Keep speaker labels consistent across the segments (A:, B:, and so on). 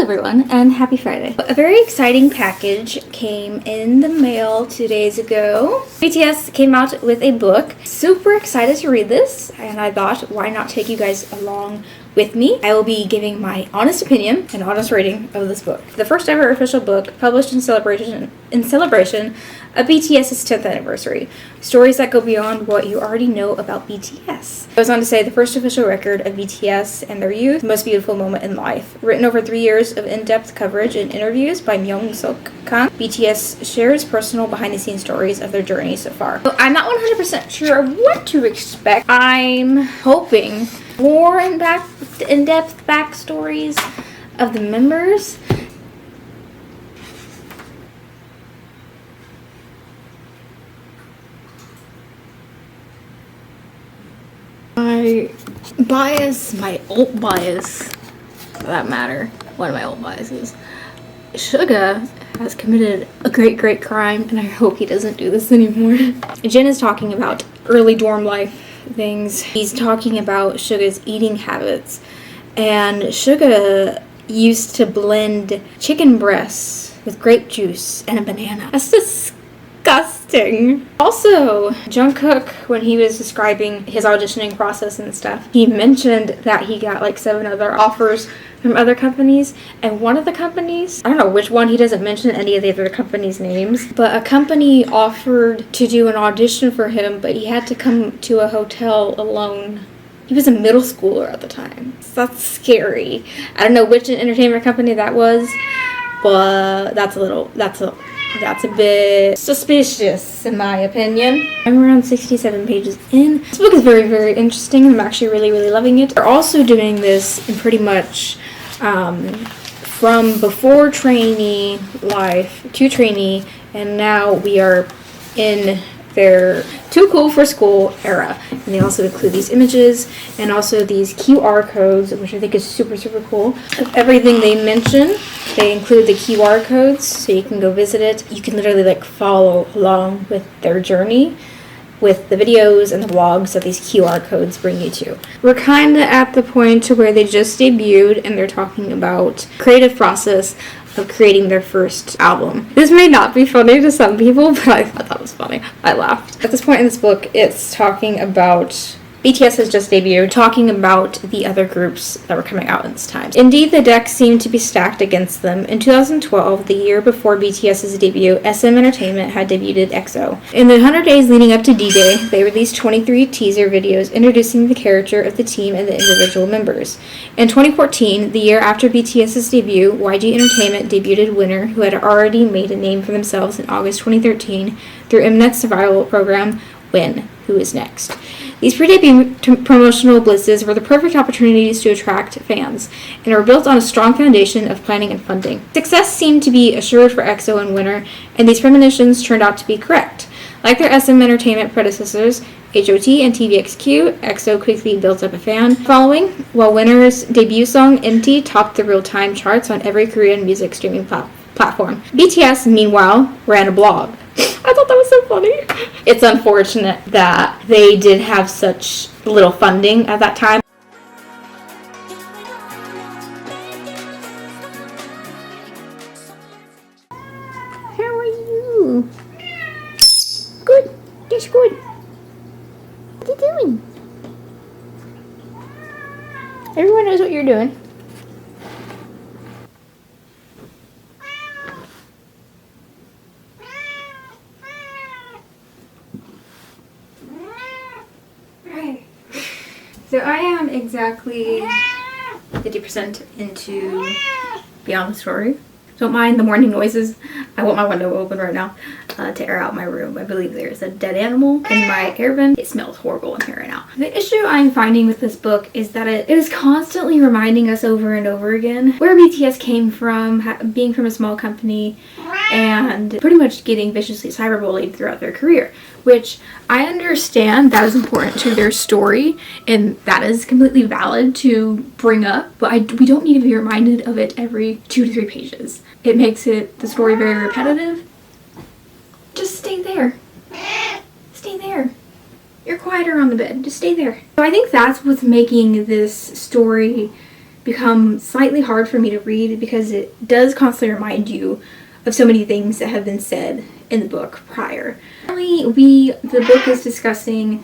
A: everyone, and happy Friday. A very exciting package came in the mail 2 days ago. BTS came out with a book. Super excited to read this, and I thought, why not take you guys along with me? I will be giving my honest opinion and honest rating of this book. The first ever official book published in celebration of BTS's 10th anniversary. Stories that go beyond what you already know about BTS. It goes on to say the first official record of BTS and their youth, the most beautiful moment in life. Written over 3 years of in-depth coverage and interviews by Myung-Suk Kang, BTS shares personal behind-the-scenes stories of their journey so far. So I'm not 100% sure of what to expect. I'm hoping more in-depth backstories of the members. My alt bias, for that matter, one of my alt biases. Suga has committed a great crime, and I hope he doesn't do this anymore. Jin is talking about early dorm life things. He's talking about Suga's eating habits, and Suga used to blend chicken breasts with grape juice and a banana. That's disgusting. Also, Jungkook, when he was describing his auditioning process and stuff, he mentioned that he got like 7 other offers from other companies, and one of the companies, I don't know which one, he doesn't mention any of the other companies' names, but a company offered to do an audition for him, but he had to come to a hotel alone. He was a middle schooler at the time. So that's scary. I don't know which entertainment company that was, but that's a bit suspicious in my opinion. I'm around 67 pages in. This book is very interesting. I'm actually really loving it. They're also doing this in pretty much from before trainee life to trainee, and now we are in their too cool for school era. And they also include these images and also these QR codes, which I think is super cool. Of everything they mention, they include the QR codes, so you can go visit it. You can literally like follow along with their journey with the videos and the vlogs that these QR codes bring you to. We're kind of at the point to where they just debuted and they're talking about creative process of creating their first album. This may not be funny to some people, but I thought that was funny. I laughed. At this point in this book, it's talking about BTS has just debuted, talking about the other groups that were coming out in this time. Indeed, the deck seemed to be stacked against them. In 2012, the year before BTS's debut, SM Entertainment had debuted EXO. In the 100 days leading up to D-Day, they released 23 teaser videos introducing the character of the team and the individual members. In 2014, the year after BTS's debut, YG Entertainment debuted Winner, who had already made a name for themselves in August 2013 through Mnet's survival program, Win, Who Is Next. These pre-debut promotional blitzes were the perfect opportunities to attract fans, and were built on a strong foundation of planning and funding. Success seemed to be assured for EXO and Winner, and these premonitions turned out to be correct. Like their SM Entertainment predecessors, HOT and TVXQ, EXO quickly built up a fan following, while Winner's debut song, Empty, topped the real-time charts on every Korean music streaming platform. BTS, meanwhile, ran a blog. I thought that was so funny. It's unfortunate that they did have such little funding at that time. How are you? Good. Just good. What are you doing? Everyone knows what you're doing. So I am exactly 50% into Beyond the Story. Don't mind the morning noises. I want my window open right now to air out my room. I believe there's a dead animal in my air vent. It smells horrible in here right now. The issue I'm finding with this book is that it is constantly reminding us over and over again where BTS came from, being from a small company, and pretty much getting viciously cyberbullied throughout their career, which I understand that is important to their story and that is completely valid to bring up, but we don't need to be reminded of it every 2 to 3 pages. It makes the story very repetitive. Just stay there. Stay there. You're quieter on the bed. Just stay there. So I think that's what's making this story become slightly hard for me to read because it does constantly remind you of so many things that have been said in the book prior. The book is discussing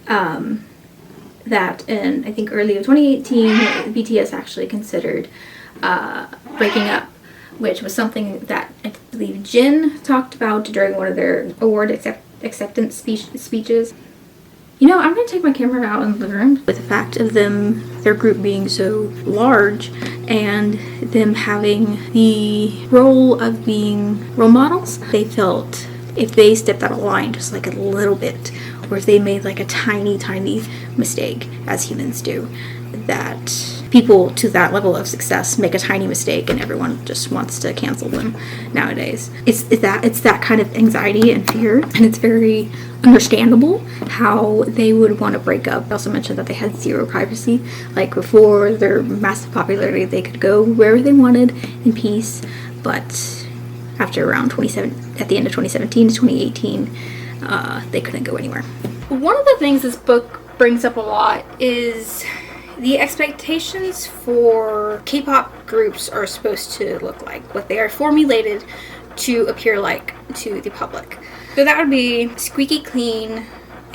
A: that in, I think, early of 2018, BTS actually considered breaking up, which was something that I believe Jin talked about during one of their award acceptance speeches. You know, I'm going to take my camera out in the living room. With the fact of their group being so large and them having the role of being role models, they felt if they stepped out of line just like a little bit, or if they made like a tiny mistake, as humans do, that people to that level of success make a tiny mistake and everyone just wants to cancel them nowadays. It's that kind of anxiety and fear, and it's very understandable how they would want to break up. I also mentioned that they had zero privacy. Like, before their massive popularity, they could go wherever they wanted in peace, but after around at the end of 2017 to 2018, they couldn't go anywhere. One of the things this book brings up a lot is the expectations for K-pop groups are supposed to look like, what they are formulated to appear like to the public. So that would be squeaky clean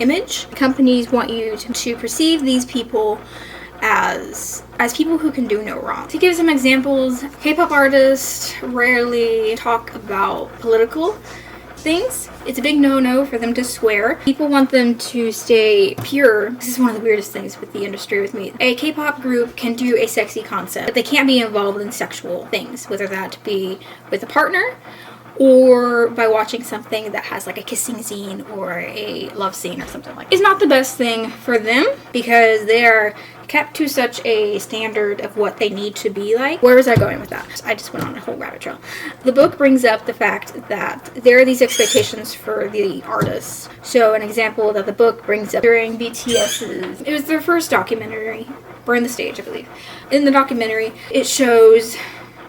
A: image. Companies want you to perceive these people as people who can do no wrong. To give some examples, K-pop artists rarely talk about political things. It's a big no-no for them to swear. People want them to stay pure. This is one of the weirdest things with the industry with me. A K-pop group can do a sexy concept, but they can't be involved in sexual things, whether that be with a partner or by watching something that has like a kissing scene or a love scene or something like that. It's not the best thing for them because they are kept to such a standard of what they need to be like. Where was I going with that? I just went on a whole rabbit trail. The book brings up the fact that there are these expectations for the artists. So an example that the book brings up during BTS's, it was their first documentary, Burn the Stage, I believe. In the documentary, it shows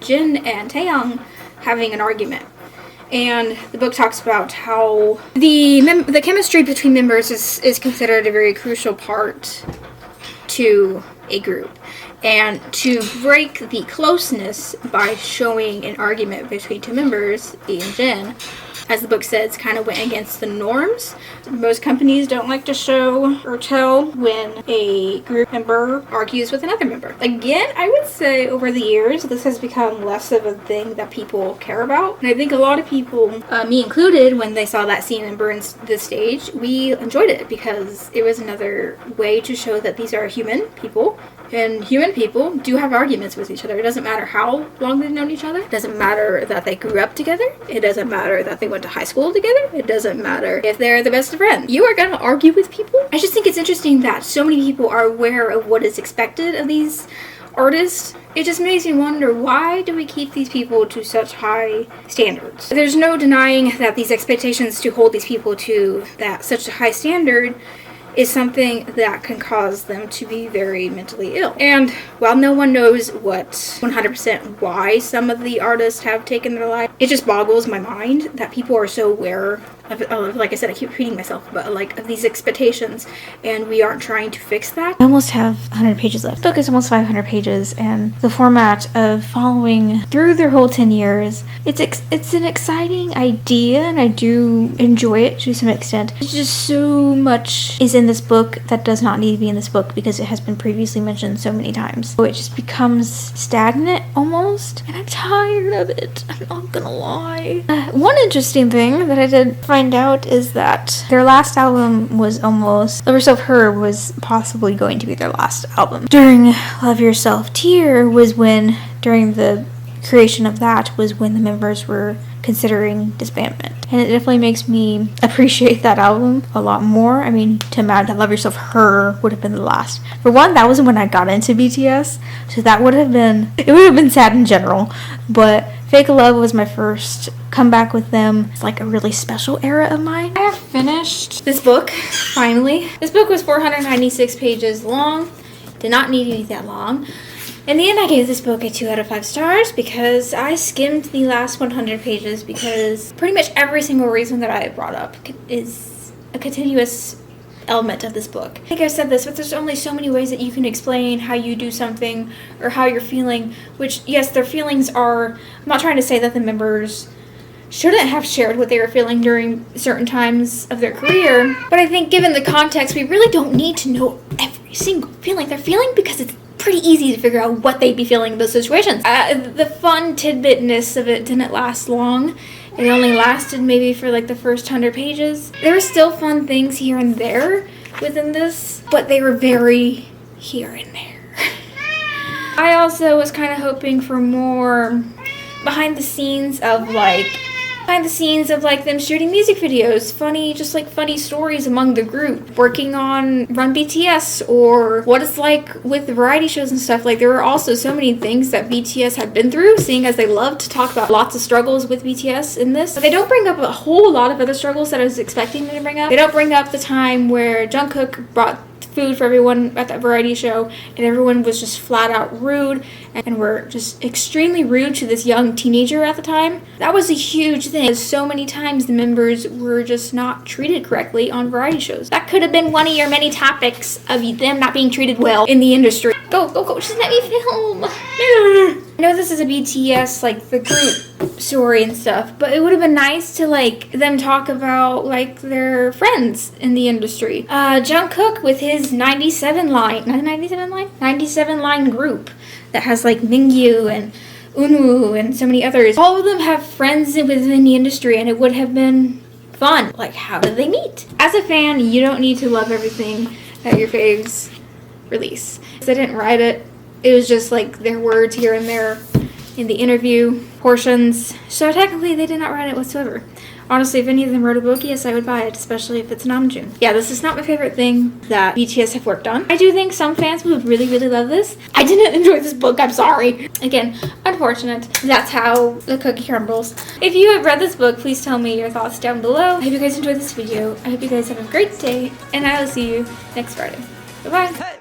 A: Jin and Taeyong having an argument. And the book talks about how the chemistry between members is considered a very crucial part to a group. And to break the closeness by showing an argument between two members, E and Jin, as the book says, kind of went against the norms. Most companies don't like to show or tell when a group member argues with another member. Again, I would say over the years, this has become less of a thing that people care about. And I think a lot of people, me included, when they saw that scene in Burn the Stage, we enjoyed it because it was another way to show that these are human people. And human people do have arguments with each other. It doesn't matter how long they've known each other. It doesn't matter that they grew up together. It doesn't matter that they went to high school together. It doesn't matter if they're the best of friends. You are going to argue with people. I just think it's interesting that so many people are aware of what is expected of these artists. It just makes me wonder, why do we keep these people to such high standards? There's no denying that these expectations to hold these people to such a high standard is something that can cause them to be very mentally ill. And while no one knows 100% why some of the artists have taken their life, it just boggles my mind that people are so aware of, like I said, I keep repeating myself, but like, of these expectations, and we aren't trying to fix that.
B: I almost have 100 pages left. The book is almost 500 pages, and the format of following through their whole 10 years, it's an exciting idea, and I do enjoy it to some extent. It's just so much is in this book that does not need to be in this book because it has been previously mentioned so many times. So it just becomes stagnant almost, and I'm tired of it. I'm not gonna lie. One interesting thing that I did find out is that their last album was almost, Love Yourself Her was possibly going to be their last album. During Love Yourself Tear was when, during the creation of that, was when the members were considering disbandment. And it definitely makes me appreciate that album a lot more. I mean, to imagine that Love Yourself Her would have been the last. For one, that was when I got into BTS, so it would have been sad in general, but Fake Love was my first comeback with them. It's like a really special era of mine.
A: I have finished this book, finally. This book was 496 pages long. Did not need to be that long. In the end, I gave this book a 2 out of 5 stars because I skimmed the last 100 pages because pretty much every single reason that I brought up is a continuous
B: element of this book. I think I said this, but there's only so many ways that you can explain how you do something or how you're feeling, which, yes, their feelings are, I'm not trying to say that the members shouldn't have shared what they were feeling during certain times of their career, but I think given the context, we really don't need to know every single feeling they're feeling because it's pretty easy to figure out what they'd be feeling in those situations. The fun tidbitness of it didn't last long. It only lasted maybe for like the first 100 pages. There were still fun things here and there within this, but they were very here and there. I also was kind of hoping for more behind the scenes of them shooting music videos, funny stories among the group, working on Run BTS, or what it's like with variety shows and stuff. Like, there were also so many things that BTS had been through, seeing as they love to talk about lots of struggles with BTS in this. But they don't bring up a whole lot of other struggles that I was expecting them to bring up. They don't bring up the time where Jungkook brought food for everyone at that variety show, and everyone was just flat out rude and were just extremely rude to this young teenager at the time. That was a huge thing. So many times the members were just not treated correctly on variety shows. That could have been one of your many topics of them not being treated well in the industry. Go, just let me film. I know this is a BTS, like, the group story and stuff, but it would have been nice to, like, them talk about, like, their friends in the industry. Jungkook with his 97 line group that has, like, Mingyu and Unwoo and so many others. All of them have friends within the industry, and it would have been fun. Like, how did they meet? As a fan, you don't need to love everything that your faves release. They didn't write it. It was just like their words here and there in the interview portions. So technically they did not write it whatsoever. Honestly, if any of them wrote a book, yes, I would buy it, especially if it's Namjoon. Yeah, this is not my favorite thing that BTS have worked on. I do think some fans would really, really love this. I didn't enjoy this book, I'm sorry. Again, unfortunate. That's how the cookie crumbles. If you have read this book, please tell me your thoughts down below. I hope you guys enjoyed this video. I hope you guys have a great day, and I will see you next Friday. Bye-bye.